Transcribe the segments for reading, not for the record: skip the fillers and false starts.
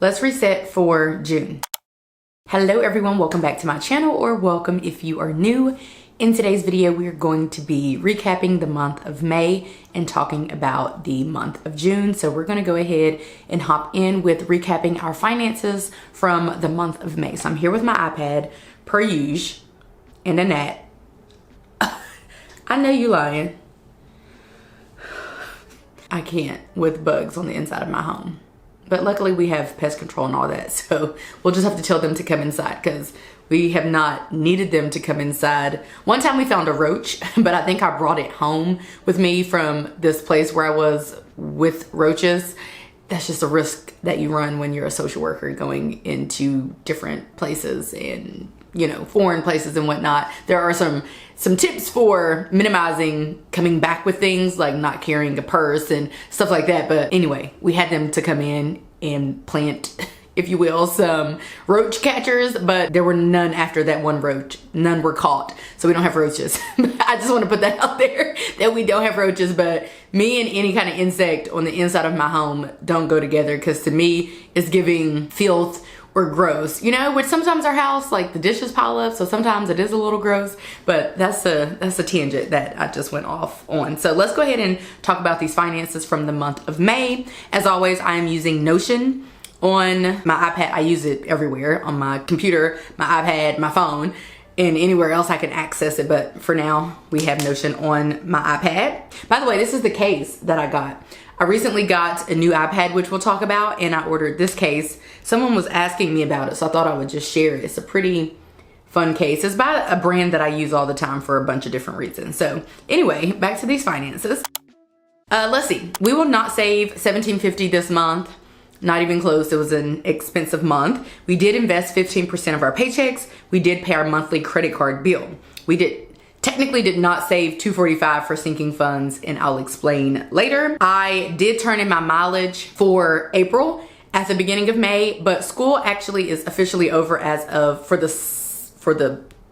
Let's reset for June. Hello everyone, welcome back to my channel, or welcome if you are new. In today's video, we're going to be recapping the month of May and talking about the month of June. So we're gonna go ahead and hop in with recapping our finances from the month of May. So I'm here with my iPad, per usual, and a gnat. I know you lying. I can't with bugs on the inside of my home. But luckily we have pest control and all that, so we'll just have to tell them to come inside because we have not needed them to come inside. One time we found a roach, but I think I brought it home with me from this place where I was with roaches. That's just a risk that you run when you're a social worker going into different places and, you know, foreign places and whatnot. There are some tips for minimizing coming back with things, like not carrying a purse and stuff like that. But anyway, we had them to come in and plant, if you will, some roach catchers, but there were none after that one roach. None were caught, so we don't have roaches. I just want to put that out there that we don't have roaches, but me and any kind of insect on the inside of my home don't go together, because to me it's giving filth or gross, you know, which sometimes our house, like the dishes pile up, so sometimes it is a little gross, but that's a tangent that I just went off on. So let's go ahead and talk about these finances from the month of May. As always, I am using Notion on my iPad. I use it everywhere, on my computer, my iPad, my phone, and anywhere else I can access it, but for now we have Notion on my iPad. By the way, this is the case that I got. I recently got a new iPad, which we'll talk about, and I ordered this case. Someone was asking me about it, so I thought I would just share it. It's a pretty fun case. It's by a brand that I use all the time for a bunch of different reasons. So anyway, back to these finances. Let's see. We will not save $17.50 this month. Not even close. It was an expensive month. We did invest 15% of our paychecks. We did pay our monthly credit card bill. We technically did not save $245 for sinking funds, and I'll explain later. I did turn in my mileage for April at the beginning of May, but school actually is officially over as of for the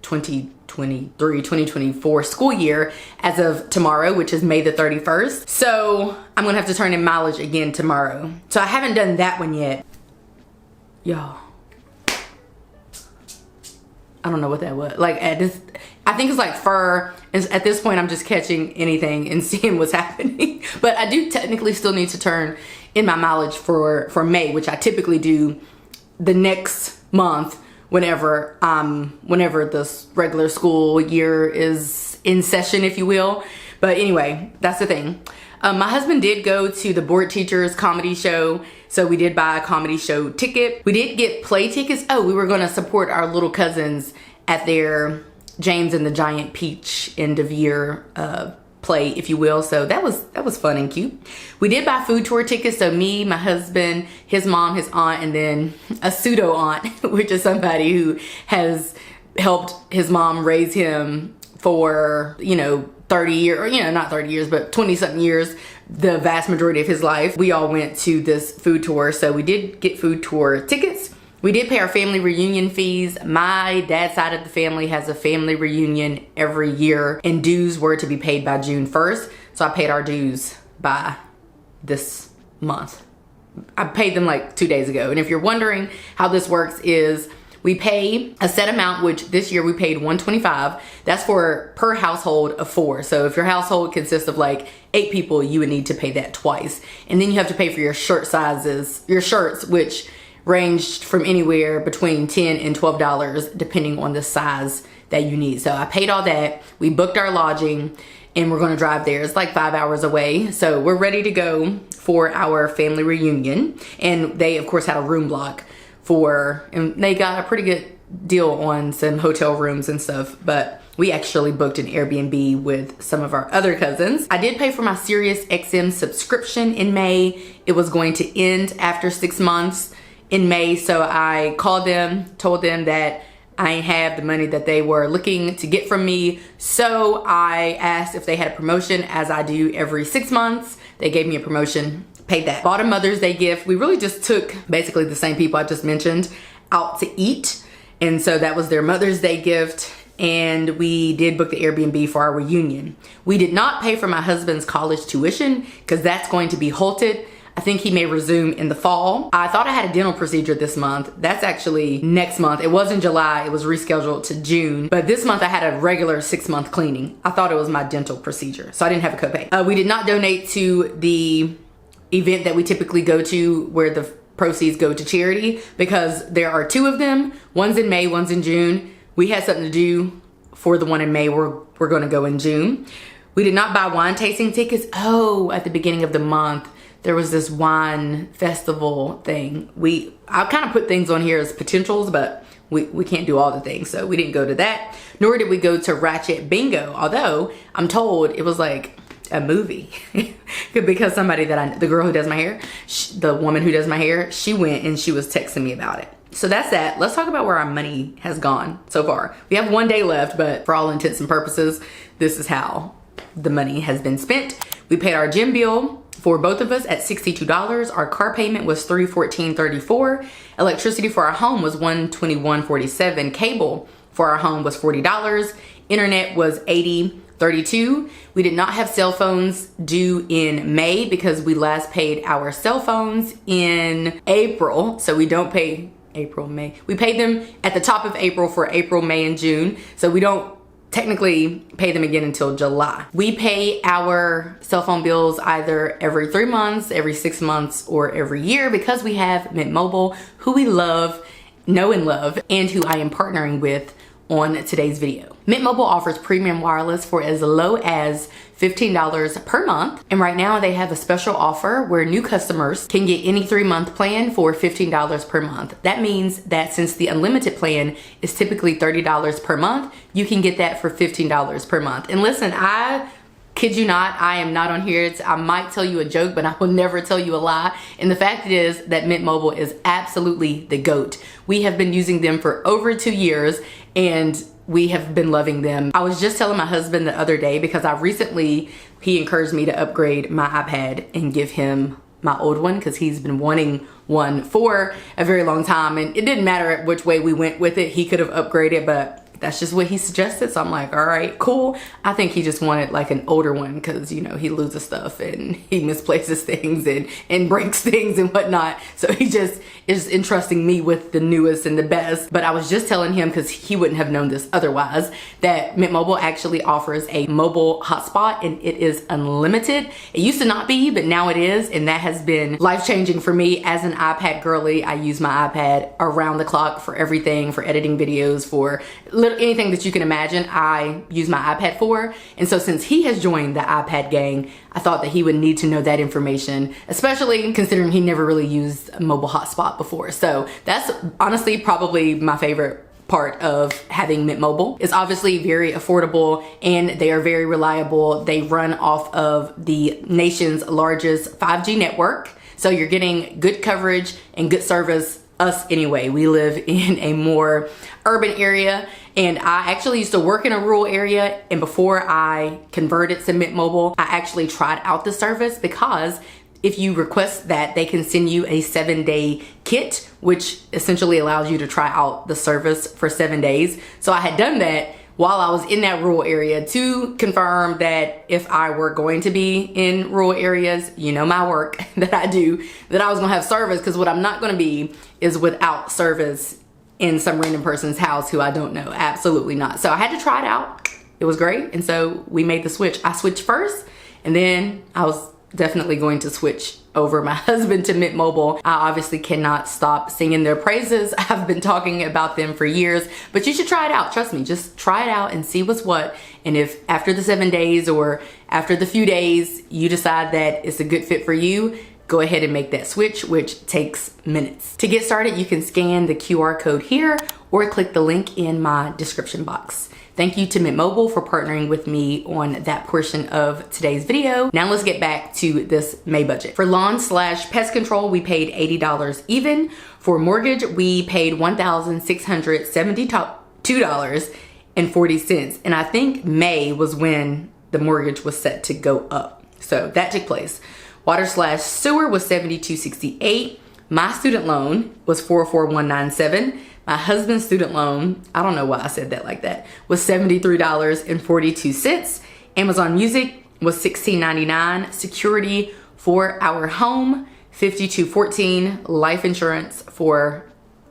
2023-2024 school year as of tomorrow, which is May the 31st. So I'm gonna have to turn in mileage again tomorrow. So I haven't done that one yet. Y'all, I don't know what that was. Like at this, I think it's like fur. At this point, I'm just catching anything and seeing what's happening. But I do technically still need to turn in my mileage for May, which I typically do the next month whenever this regular school year is in session, if you will. But anyway, that's the thing. My husband did go to the Board Teachers comedy show, so we did buy a comedy show ticket. We did get play tickets. Oh, we were gonna support our little cousins at their James and the Giant Peach end of year play, if you will. So that was fun and cute. We did buy food tour tickets. So me, my husband, his mom, his aunt, and then a pseudo aunt, which is somebody who has helped his mom raise him for, you know, 30 years, or, you know, not 30 years, but 20 something years, the vast majority of his life. We all went to this food tour. So we did get food tour tickets. We did pay our family reunion fees. My dad's side of the family has a family reunion every year, and dues were to be paid by June 1st. So I paid our dues by this month. I paid them like 2 days ago. And if you're wondering how this works, is we pay a set amount, which this year we paid $125. That's for per household of 4. So if your household consists of like 8 people, you would need to pay that twice. And then you have to pay for your shirt sizes, your shirts, which ranged from anywhere between $10 and $12 depending on the size that you need. So I paid all that. We booked our lodging and we're gonna drive there. It's like 5 hours away. So we're ready to go for our family reunion. And they of course had a room block and they got a pretty good deal on some hotel rooms and stuff, but we actually booked an Airbnb with some of our other cousins. I did pay for my Sirius XM subscription in May. It was going to end after 6 months in May, so I called them, told them that I didn't have the money that they were looking to get from me. So I asked if they had a promotion, as I do every 6 months. They gave me a promotion, paid that. Bought a Mother's Day gift. We really just took basically the same people I just mentioned out to eat. And so that was their Mother's Day gift. And we did book the Airbnb for our reunion. We did not pay for my husband's college tuition because that's going to be halted I think he may resume in the fall. I thought I had a dental procedure this month. That's actually next month. It was in July. It was rescheduled to June. But this month I had a regular 6-month cleaning. I thought it was my dental procedure, so I didn't have a copay. We did not donate to the event that we typically go to where the proceeds go to charity because there are 2 of them. One's in May, one's in June. We had something to do for the one in May. We're going to go in June. We did not buy wine tasting tickets. Oh, at the beginning of the month, there was this wine festival thing. I kind of put things on here as potentials, but we can't do all the things. So we didn't go to that, nor did we go to Ratchet Bingo. Although I'm told it was like a movie because somebody the girl who does my hair, the woman who does my hair, she went and she was texting me about it. So that's that. Let's talk about where our money has gone so far. We have 1 day left, but for all intents and purposes, this is how the money has been spent. We paid our gym bill for both of us at $62. Our car payment was $314.34. Electricity for our home was $121.47. Cable for our home was $40. Internet was $80.32. We did not have cell phones due in May because we last paid our cell phones in April. So we don't pay April, May. We paid them at the top of April for April, May, and June. So we don't technically pay them again until July. We pay our cell phone bills either every 3 months, every 6 months, or every year because we have Mint Mobile, who we know and love, and who I am partnering with on today's video. Mint Mobile offers premium wireless for as low as $15 per month. And right now they have a special offer where new customers can get any 3-month plan for $15 per month. That means that since the unlimited plan is typically $30 per month, you can get that for $15 per month. And listen, I kid you not, I am not on here. I might tell you a joke, but I will never tell you a lie. And the fact is that Mint Mobile is absolutely the GOAT. We have been using them for over 2 years and we have been loving them. I was just telling my husband the other day because he encouraged me to upgrade my iPad and give him my old one because he's been wanting one for a very long time. And it didn't matter which way we went with it. He could have upgraded, but that's just what he suggested. So I'm like, all right, cool. I think he just wanted like an older one because, you know, he loses stuff and he misplaces things and breaks things and whatnot. So he just is entrusting me with the newest and the best. But I was just telling him, because he wouldn't have known this otherwise, that Mint Mobile actually offers a mobile hotspot and it is unlimited. It used to not be, but now it is. And that has been life-changing for me as an iPad girly. I use my iPad around the clock for everything, for editing videos, for anything that you can imagine, I use my iPad for. And so since he has joined the iPad gang, I thought that he would need to know that information, especially considering he never really used a mobile hotspot before. So that's honestly probably my favorite part of having Mint Mobile. It's obviously very affordable and they are very reliable. They run off of the nation's largest 5G network. So you're getting good coverage and good service. Us anyway, we live in a more urban area and I actually used to work in a rural area, and before I converted to Mint Mobile, I actually tried out the service because if you request that, they can send you a 7-day kit, which essentially allows you to try out the service for 7 days. So I had done that while I was in that rural area to confirm that if I were going to be in rural areas, you know, my work that I do, that I was gonna have service, because what I'm not gonna be is without service in some random person's house who I don't know. Absolutely not. So I had to try it out. It was great. And so we made the switch. I switched first and then I was definitely going to switch over my husband to Mint Mobile. I obviously cannot stop singing their praises. I've been talking about them for years, but you should try it out. Trust me, just try it out and see what's what. And if after the 7 days or after the few days, you decide that it's a good fit for you, go ahead and make that switch, which takes minutes. To get started, you can scan the QR code here or click the link in my description box. Thank you to Mint Mobile for partnering with me on that portion of today's video. Now let's get back to this May budget. For lawn/pest control, we paid $80 even. For mortgage, we paid $1,672.40. And I think May was when the mortgage was set to go up. So that took place. Water/sewer was $72.68. My student loan was $44197. My husband's student loan, I don't know why I said that like that, was $73.42. Amazon Music was $16.99. Security for our home, $52.14. Life insurance for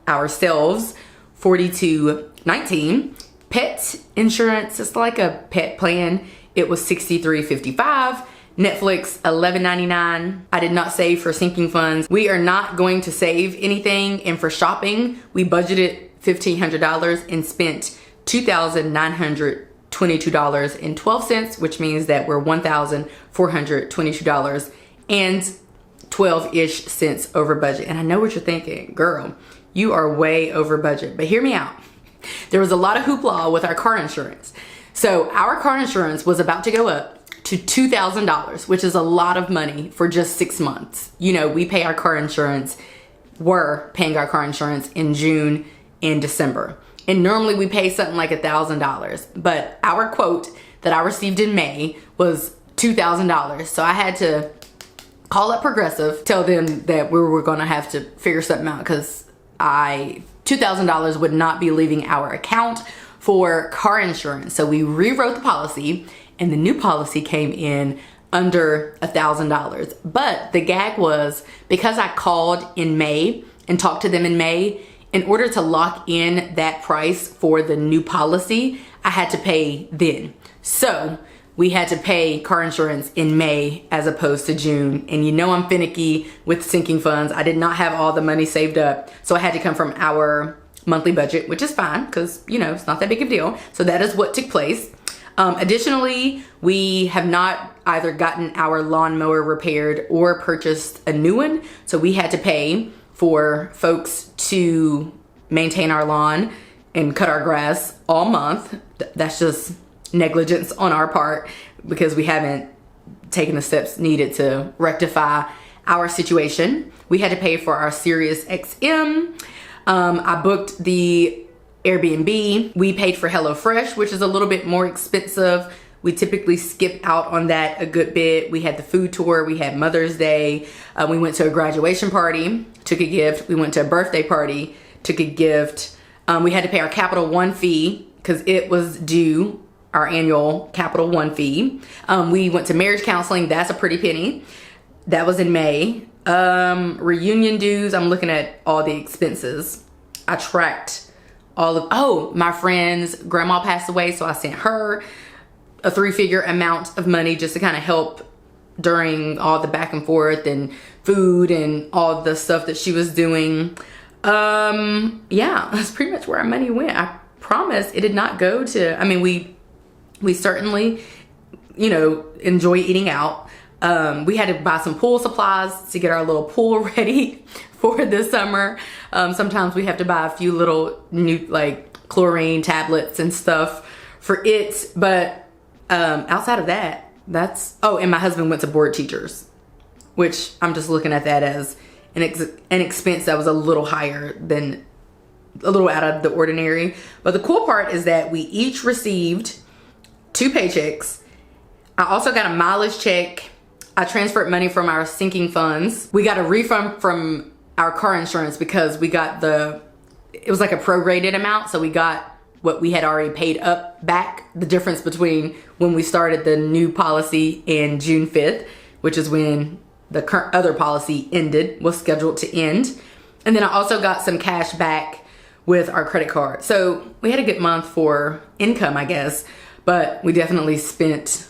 ourselves, $42.19. Pet insurance, it's like a pet plan, it was $63.55. Netflix, $11.99. I did not save for sinking funds. We are not going to save anything. And for shopping, we budgeted $1,500 and spent $2,922.12, which means that we're $1,422 and 12-ish cents over budget. And I know what you're thinking, girl, you are way over budget, but hear me out. There was a lot of hoopla with our car insurance. So our car insurance was about to go up to $2,000, which is a lot of money for just 6 months. You know, we pay our car insurance, were paying our car insurance in June and December. And normally we pay something like $1,000, but our quote that I received in May was $2,000. So I had to call up Progressive, tell them that we were gonna have to figure something out because $2,000 would not be leaving our account for car insurance. So we rewrote the policy and the new policy came in under $1,000. But the gag was, because I called in May and talked to them in May, in order to lock in that price for the new policy, I had to pay then. So we had to pay car insurance in May as opposed to June. And you know I'm finicky with sinking funds. I did not have all the money saved up. So I had to come from our monthly budget, which is fine because, you know, it's not that big of a deal. So that is what took place. Additionally, we have not either gotten our lawnmower repaired or purchased a new one. So we had to pay for folks to maintain our lawn and cut our grass all month. That's just negligence on our part because we haven't taken the steps needed to rectify our situation. We had to pay for our Sirius XM. I booked the Airbnb. We paid for HelloFresh, which is a little bit more expensive. We typically skip out on that a good bit. We had the food tour. We had Mother's Day. We went to a graduation party, took a gift. We went to a birthday party, took a gift. We had to pay our Capital One fee because it was due, our annual Capital One fee. We went to marriage counseling. That's a pretty penny. That was in May. Reunion dues. I'm looking at all the expenses. I tracked my friend's grandma passed away, so I sent her a 3-figure amount of money just to kind of help during all the back and forth and food and all the stuff that she was doing. Yeah, that's pretty much where our money went. I promise it did not go to, I mean, we certainly, you know, enjoy eating out. We had to buy some pool supplies to get our little pool ready for this summer. Sometimes we have to buy a few little new, like, chlorine tablets and stuff for it. But outside of that, and my husband went to board teachers, which I'm just looking at that as an expense that was a little higher than, a little out of the ordinary. But the cool part is that we each received 2 paychecks. I also got a mileage check. I transferred money from our sinking funds. We got a refund from our car insurance because we got it was like a prorated amount. So we got what we had already paid up back, the difference between when we started the new policy and June 5th, which is when the current other policy was scheduled to end. And then I also got some cash back with our credit card. So we had a good month for income, I guess, but we definitely spent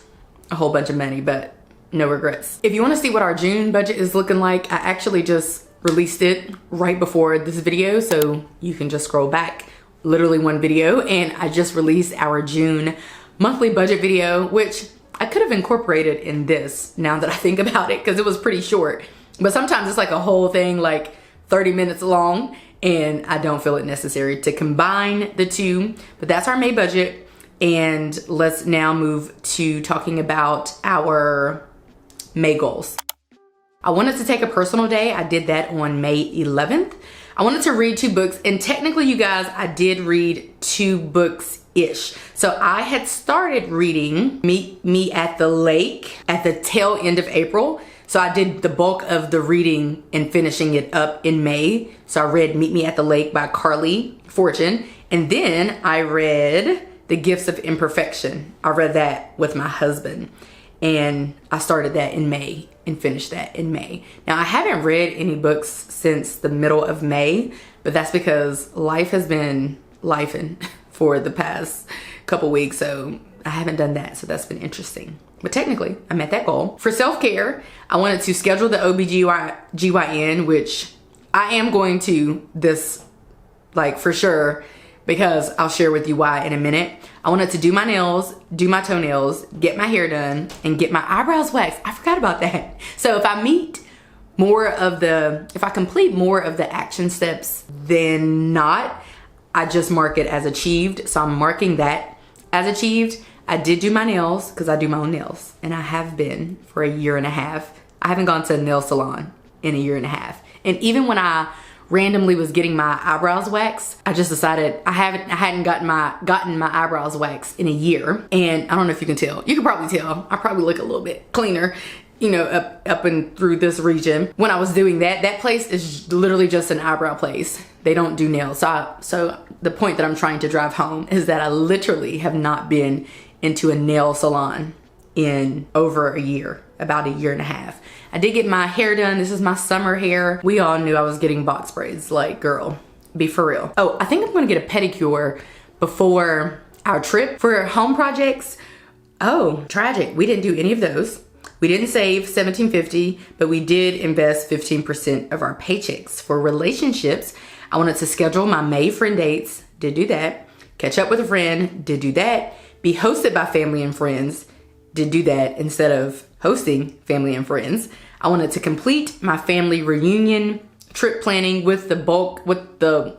a whole bunch of money, but no regrets. If you want to see what our June budget is looking like, I actually just released it right before this video, so you can just scroll back literally one video, and I just released our June monthly budget video, which I could have incorporated in this now that I think about it because it was pretty short. But sometimes it's like a whole thing, like 30 minutes long, and I don't feel it necessary to combine the two. But that's our May budget, and let's now move to talking about our May goals. I wanted to take a personal day. I did that on May 11th. I wanted to read 2 books, and technically, you guys, I did read 2 books-ish. So I had started reading Meet Me at the Lake at the tail end of April. So I did the bulk of the reading and finishing it up in May. So I read Meet Me at the Lake by Carly Fortune. And then I read The Gifts of Imperfection. I read that with my husband, and I started that in May. and finish that in May. Now, I haven't read any books since the middle of May, but that's because life has been lifing for the past couple weeks, so I haven't done that, so that's been interesting. But technically, I met that goal. For self-care, I wanted to schedule the OBGYN, which I am going to this, like, for sure, because I'll share with you why in a minute. I wanted to do my nails, do my toenails, get my hair done, and get my eyebrows waxed. I forgot about that. So if I complete more of the action steps than not, I just mark it as achieved. So I'm marking that as achieved. I did do my nails because I do my own nails, and I have been for a year and a half. I haven't gone to a nail salon in a year and a half. And even when I randomly was getting my eyebrows waxed, I just decided I hadn't gotten my eyebrows waxed in a year. And I don't know if you can tell. You can probably tell. I probably look a little bit cleaner, you know, up and through this region. When I was doing that place is literally just an eyebrow place. They don't do nails. So the point that I'm trying to drive home is that I literally have not been into a nail salon in over a year, about a year and a half. I did get my hair done. This is my summer hair. We all knew I was getting box braids. Like, girl, be for real. Oh, I think I'm gonna get a pedicure before our trip for home projects. Oh, tragic. We didn't do any of those. We didn't save $17.50, but we did invest 15% of our paychecks. For relationships, I wanted to schedule my May friend dates, did do that. Catch up with a friend, did do that. Be hosted by family and friends, did do that instead of hosting family and friends. I wanted to complete my family reunion trip planning with the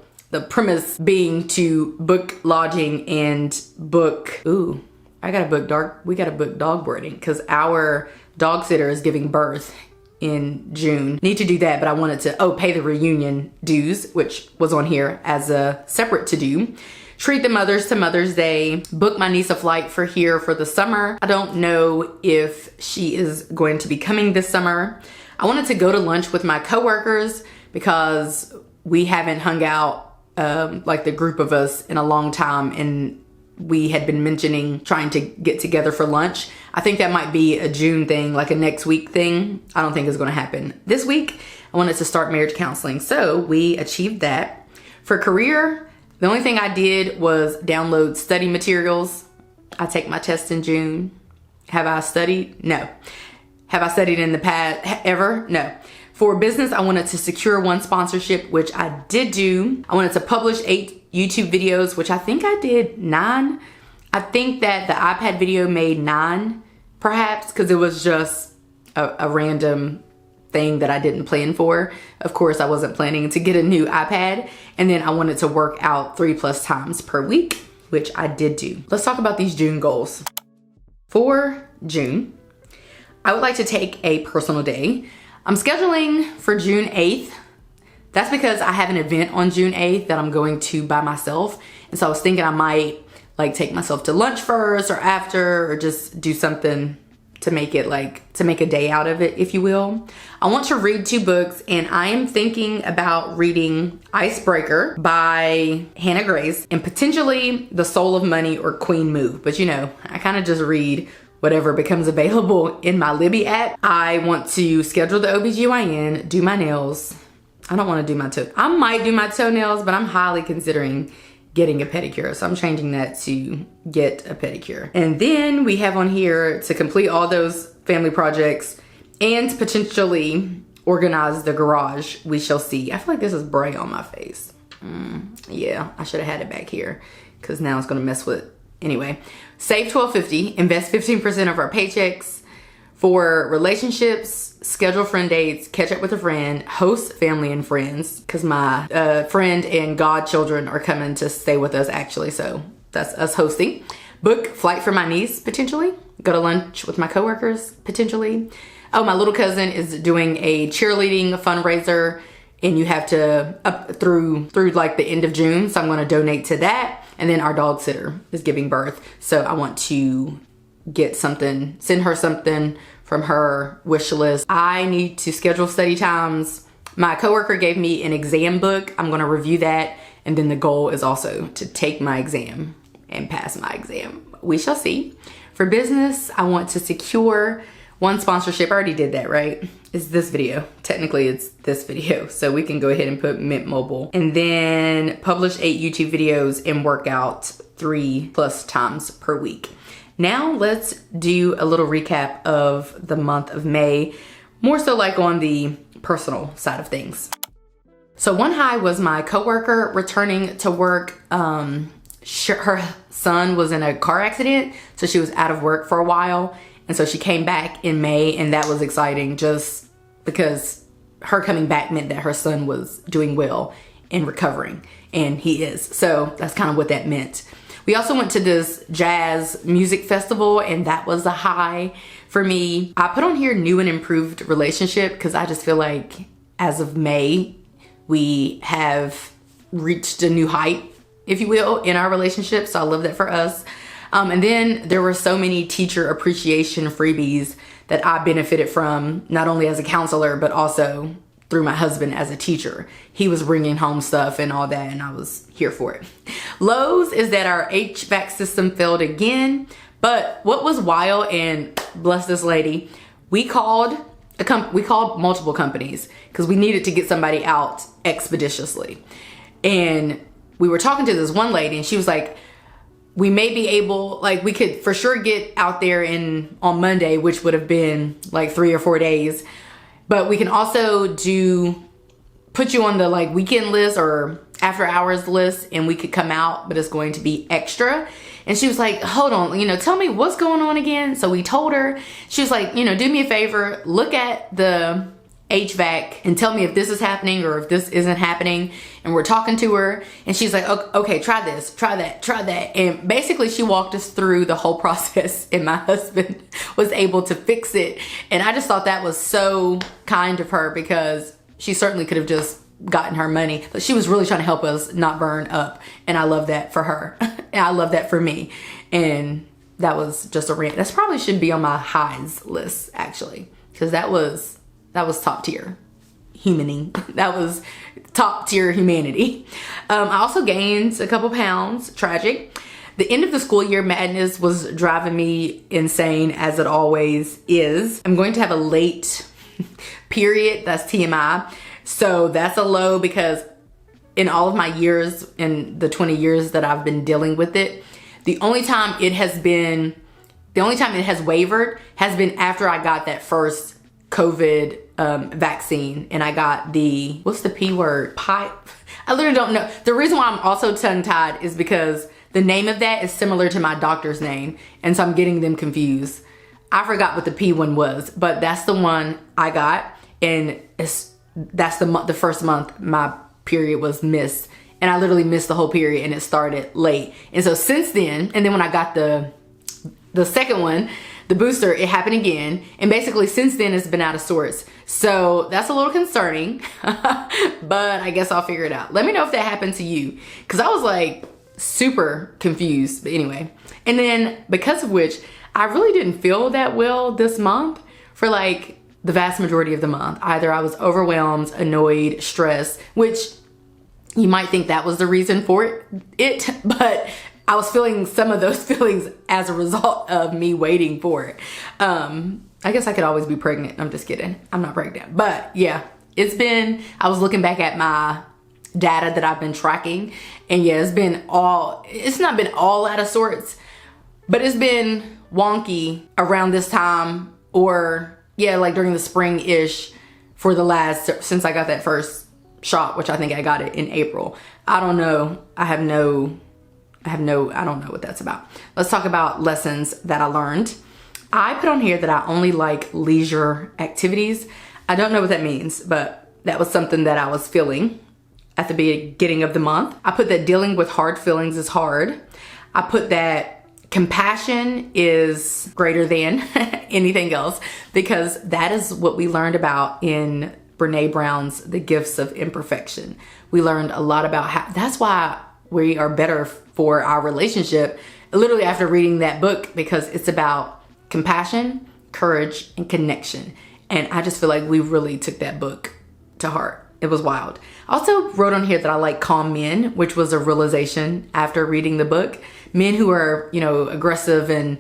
premise being to book lodging and book, we gotta book dog boarding because our dog sitter is giving birth in June. Need to do that, but I wanted to, pay the reunion dues, which was on here as a separate to-do. Treat the mothers to Mother's Day. Book my niece a flight for here for the summer. I don't know if she is going to be coming this summer. I wanted to go to lunch with my coworkers because we haven't hung out, like the group of us, in a long time, and we had been mentioning trying to get together for lunch. I think that might be a June thing, like a next week thing. I don't think it's gonna happen this week. I wanted to start marriage counseling, so we achieved that. For career, the only thing I did was download study materials. I take my test in June. Have I studied? No. Have I studied in the past ever? No. For business, I wanted to secure one sponsorship, which I did do. I wanted to publish 8 YouTube videos, which I think I did 9. I think that the iPad video made 9, perhaps, because it was just a random thing that I didn't plan for. Of course, I wasn't planning to get a new iPad. And then I wanted to work out 3+ times per week, which I did do. Let's talk about these June goals. For June, I would like to take a personal day. I'm scheduling for June 8th. That's because I have an event on June 8th that I'm going to by myself. And so I was thinking I might like take myself to lunch first or after, or just do something to make it to make a day out of it, if you will. I want to read 2 books, and I am thinking about reading Icebreaker by Hannah Grace and potentially The Soul of Money or Queen Move. But you know, I kind of just read whatever becomes available in my Libby app. I want to schedule the OBGYN, do my nails. I don't want to do my I might do my toenails, but I'm highly considering getting a pedicure. So I'm changing that to get a pedicure. And then we have on here to complete all those family projects and potentially organize the garage. We shall see. I feel like this is bright on my face. Yeah, I should have had it back here because now it's gonna mess with it. Anyway, save $12.50, invest 15% of our paychecks. For relationships, schedule friend dates, catch up with a friend, host family and friends, because my friend and godchildren are coming to stay with us actually, so that's us hosting. Book flight for my niece, potentially. Go to lunch with my coworkers, potentially. Oh, my little cousin is doing a cheerleading fundraiser, and you have to up through like the end of June, so I'm gonna donate to that. And then our dog sitter is giving birth, so I want to get something, send her something from her wish list. I need to schedule study times. My coworker gave me an exam book. I'm gonna review that. And then the goal is also to take my exam and pass my exam. We shall see. For business, I want to secure one sponsorship. I already did that, right? It's this video. Technically, it's this video. So we can go ahead and put Mint Mobile. And then publish 8 YouTube videos and work out 3+ times per week. Now let's do a little recap of the month of May, more so like on the personal side of things. So one high was my coworker returning to work. Her son was in a car accident, so she was out of work for a while. And so she came back in May, and that was exciting just because her coming back meant that her son was doing well and recovering, and he is. So that's kind of what that meant. We also went to this jazz music festival, and that was a high for me. I put on here new and improved relationship because I just feel like as of May, we have reached a new height, if you will, in our relationship. So I love that for us. And then there were so many teacher appreciation freebies that I benefited from, not only as a counselor, but also through my husband as a teacher. He was bringing home stuff and all that, and I was here for it. Lows is that our HVAC system failed again. But what was wild, and bless this lady, we called multiple companies because we needed to get somebody out expeditiously. And we were talking to this one lady, and she was like, we may be able, like, we could for sure get out there on Monday, which would have been like 3 or 4 days. But we can also put you on the like weekend list or after hours list, and we could come out, but it's going to be extra. And she was like, hold on, tell me what's going on again. So we told her. She was like, do me a favor, look at the HVAC and tell me if this is happening or if this isn't happening. And we're talking to her, and she's like, okay, try this, try that, try that. And basically she walked us through the whole process, and my husband was able to fix it. And I just thought that was so kind of her, because she certainly could have just gotten her money, but she was really trying to help us not burn up. And I love that for her. And I love that for me. And that was just a rant. That's probably should be on my highs list, actually, because that was top tier humaning. That was top tier humanity. I also gained a couple pounds. Tragic. The end of the school year madness was driving me insane, as it always is. I'm going to have a late period. That's TMI. So that's a low, because in all of my years, in the 20 years that I've been dealing with it, the only time it has wavered has been after I got that first COVID vaccine, and I got what's the P word? I literally don't know. The reason why I'm also tongue-tied is because the name of that is similar to my doctor's name, and so I'm getting them confused. I forgot what the P one was, but that's the one I got, and that's the first month my period was missed, and I literally missed the whole period, and it started late. And so since then, and then when I got the second one, the booster, it happened again. And basically since then it's been out of sorts. So that's a little concerning, but I guess I'll figure it out. Let me know if that happened to you, because I was like super confused. But anyway, and then because of which I really didn't feel that well this month for like the vast majority of the month. Either I was overwhelmed, annoyed, stressed, which you might think that was the reason for it, but I was feeling some of those feelings as a result of me waiting for it. I guess I could always be pregnant. I'm just kidding. I'm not pregnant. But yeah, I was looking back at my data that I've been tracking, and yeah, it's not been all out of sorts, but it's been wonky around this time, or yeah, like during the spring-ish since I got that first shot, which I think I got it in April. I don't know. I don't know what that's about. Let's talk about lessons that I learned. I put on here that I only like leisure activities. I don't know what that means, but that was something that I was feeling at the beginning of the month. I put that dealing with hard feelings is hard. I put that compassion is greater than anything else, because that is what we learned about in Brene Brown's The Gifts of Imperfection. We learned a lot about how, that's why we are better for our relationship, literally after reading that book, because it's about compassion, courage, and connection. And I just feel like we really took that book to heart. It was wild. I also wrote on here that I like calm men, which was a realization after reading the book. Men who are, aggressive and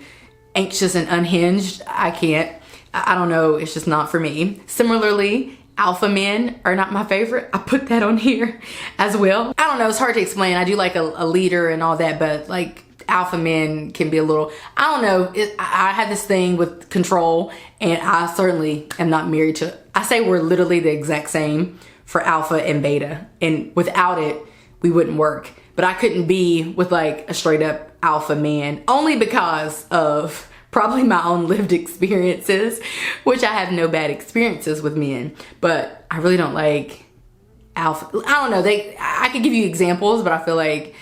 anxious and unhinged, I can't. I don't know, it's just not for me. Similarly, alpha men are not my favorite. I put that on here as well. I don't know, it's hard to explain. I do like a leader and all that, but like alpha men can be a little, I don't know. I have this thing with control, and I certainly am not married to, I say we're literally the exact same for alpha and beta, and without it, we wouldn't work. But I couldn't be with like a straight up alpha man, only because of probably my own lived experiences, which I have no bad experiences with men, but I really don't like alpha. I don't know, I could give you examples, but I feel like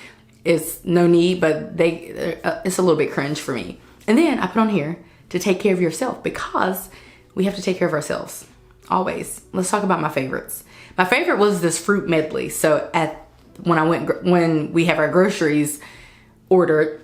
it's no need, but it's a little bit cringe for me. And then I put on here to take care of yourself, because we have to take care of ourselves always. Let's talk about my favorites. My favorite was this fruit medley. So when we have our groceries ordered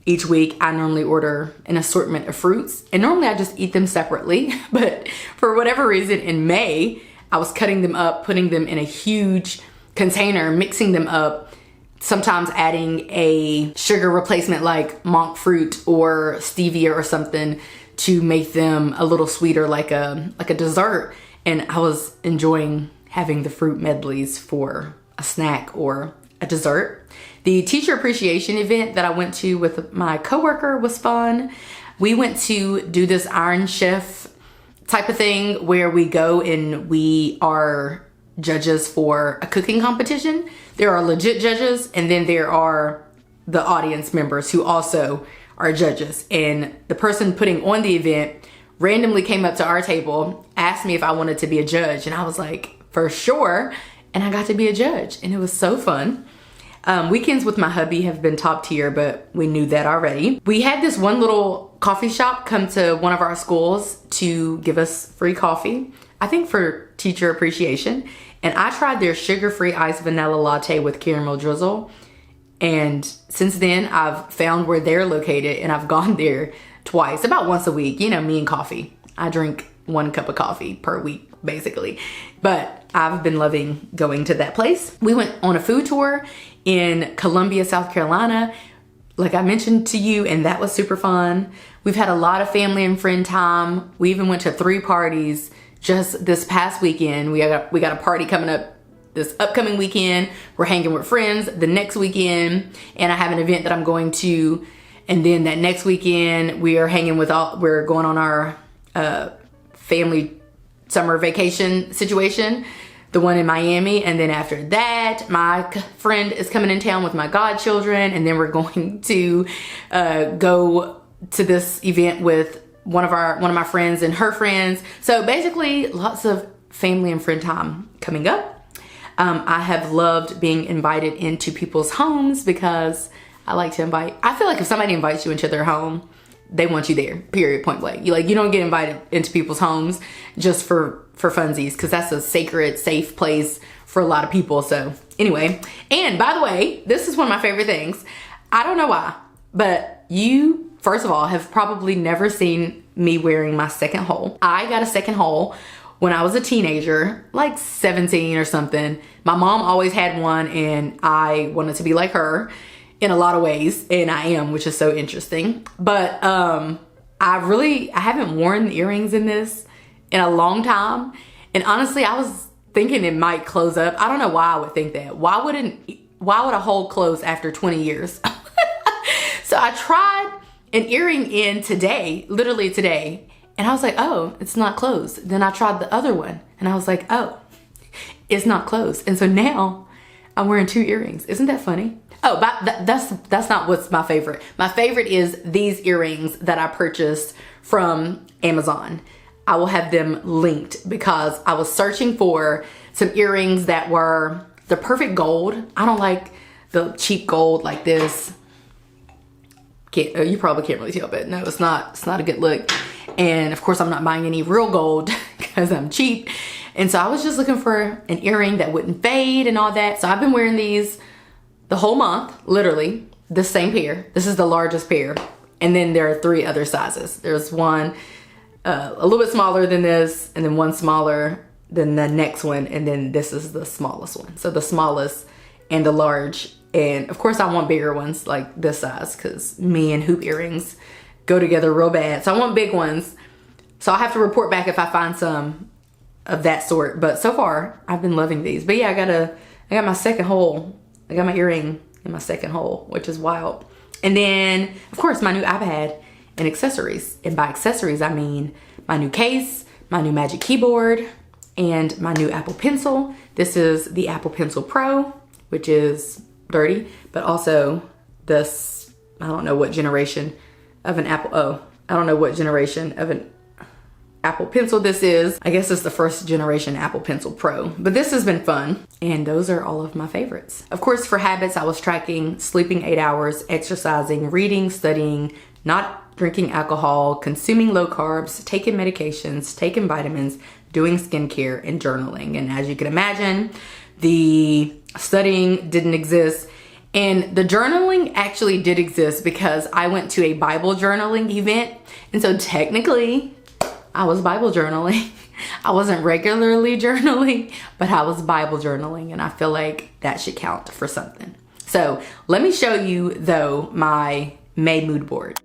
each week, I normally order an assortment of fruits, and normally I just eat them separately. But for whatever reason, in May, I was cutting them up, putting them in a huge container, mixing them up, sometimes adding a sugar replacement like monk fruit or stevia or something to make them a little sweeter, like a dessert. And I was enjoying having the fruit medleys for a snack or a dessert. The teacher appreciation event that I went to with my coworker was fun. We went to do this Iron Chef type of thing where we go and we are judges for a cooking competition. There are legit judges, and then there are the audience members who also are judges. And the person putting on the event randomly came up to our table, asked me if I wanted to be a judge, and I was like, for sure. And I got to be a judge, and it was so fun. Weekends with my hubby have been top tier, but we knew that already. We had this one little coffee shop come to one of our schools to give us free coffee, I think for teacher appreciation. And I tried their sugar-free iced vanilla latte with caramel drizzle. And since then, I've found where they're located, and I've gone there twice, about once a week. You know, me and coffee. I drink 1 cup of coffee per week, basically. But I've been loving going to that place. We went on a food tour in Columbia, South Carolina, like I mentioned to you, and that was super fun. We've had a lot of family and friend time. We even went to 3 parties just this past weekend. We got a party coming up this upcoming weekend. We're hanging with friends the next weekend, and I have an event that I'm going to. And then that next weekend, we're going on our family summer vacation situation, the one in Miami. And then after that, my friend is coming in town with my godchildren, and then we're going to go to this event with one of my friends and her friends. So basically, lots of family and friend time coming up. I have loved being invited into people's homes, because I like to invite. I feel like if somebody invites you into their home, they want you there, period, point blank. You don't get invited into people's homes just for funsies, because that's a sacred, safe place for a lot of people. So anyway, and by the way, this is one of my favorite things. I don't know why, but you, first of all, have probably never seen me wearing my second hole. I got a second hole when I was a teenager, like 17 or something. My mom always had one, and I wanted to be like her in a lot of ways, and I am, which is so interesting. But I haven't worn the earrings in this in a long time, and honestly, I was thinking it might close up. I don't know why I would think that. Why would a hole close after 20 years? So I tried an earring in today, literally today, and I was like, oh, it's not closed. Then I tried the other one, and I was like, oh, it's not closed. And so now I'm wearing 2 earrings. Isn't that funny? Oh, but that's not what's my favorite. My favorite is these earrings that I purchased from Amazon. I will have them linked, because I was searching for some earrings that were the perfect gold. I don't like the cheap gold like this. You probably can't really tell, but no, it's not a good look. And of course, I'm not buying any real gold because I'm cheap. And so I was just looking for an earring that wouldn't fade and all that. So I've been wearing these the whole month, literally, the same pair. This is the largest pair. And then there are 3 other sizes. There's one a little bit smaller than this, and then one smaller than the next one, and then this is the smallest one. So the smallest and the large. And of course I want bigger ones like this size, because me and hoop earrings go together real bad. So I want big ones. So I'll have to report back if I find some of that sort. But so far, I've been loving these. But yeah, I got my second hole. I got my earring in my second hole, which is wild. And then, of course, my new iPad and accessories. And by accessories, I mean my new case, my new Magic Keyboard, and my new Apple Pencil. This is the Apple Pencil Pro, which is dirty, but also this, I don't know what generation of an I don't know what generation of an Apple Pencil this is. I guess it's the first generation Apple Pencil Pro, but this has been fun. And those are all of my favorites. Of course, for habits, I was tracking sleeping 8 hours, exercising, reading, studying, not drinking alcohol, consuming low carbs, taking medications, taking vitamins, doing skincare, and journaling. And as you can imagine, the studying didn't exist. And the journaling actually did exist because I went to a Bible journaling event. And so technically, I was Bible journaling. I wasn't regularly journaling, but I was Bible journaling, and I feel like that should count for something. So let me show you, though, my May mood board.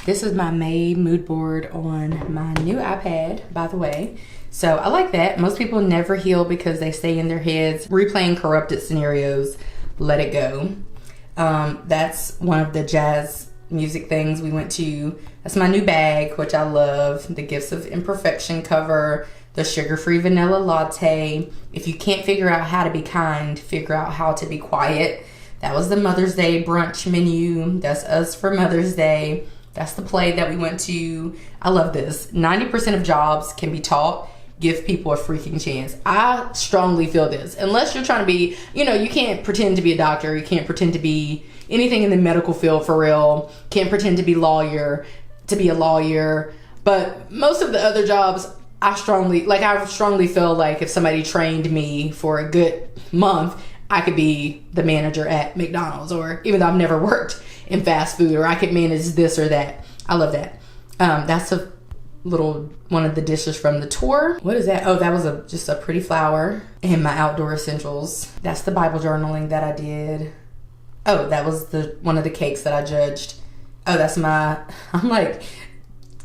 This is my May mood board on my new iPad, by the way. So I like that. Most people never heal because they stay in their heads, replaying corrupted scenarios. Let it go. That's one of the jazz music things we went to. That's my new bag, which I love. The Gifts of Imperfection cover, the sugar-free vanilla latte. If you can't figure out how to be kind, figure out how to be quiet. That was the Mother's Day brunch menu. That's us for Mother's Day. That's the play that we went to. I love this. 90% of jobs can be taught. Give people a freaking chance. I strongly feel this. Unless you're trying to be, you know, you can't pretend to be a doctor. You can't pretend to be anything in the medical field for real. Can't pretend to be a lawyer. But most of the other jobs, I strongly feel like if somebody trained me for a good month, I could be the manager at McDonald's, or even though I've never worked in fast food, or I could manage this or that. I love that. That's a little one of the dishes from the tour. What is that? Oh, that was just a pretty flower. And my outdoor essentials. That's the Bible journaling that I did. Oh, that was one of the cakes that I judged. Oh, that's I'm like,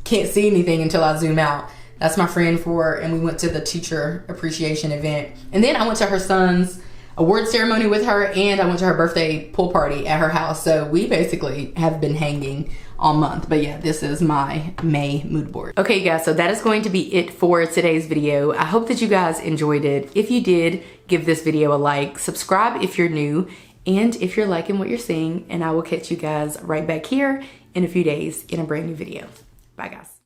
can't see anything until I zoom out. That's my friend and we went to the teacher appreciation event. And then I went to her son's award ceremony with her, and I went to her birthday pool party at her house. So we basically have been hanging all month. But yeah, this is my May mood board. Okay guys, so that is going to be it for today's video. I hope that you guys enjoyed it. If you did, give this video a like, subscribe if you're new, and if you're liking what you're seeing, and I will catch you guys right back here in a few days in a brand new video. Bye guys.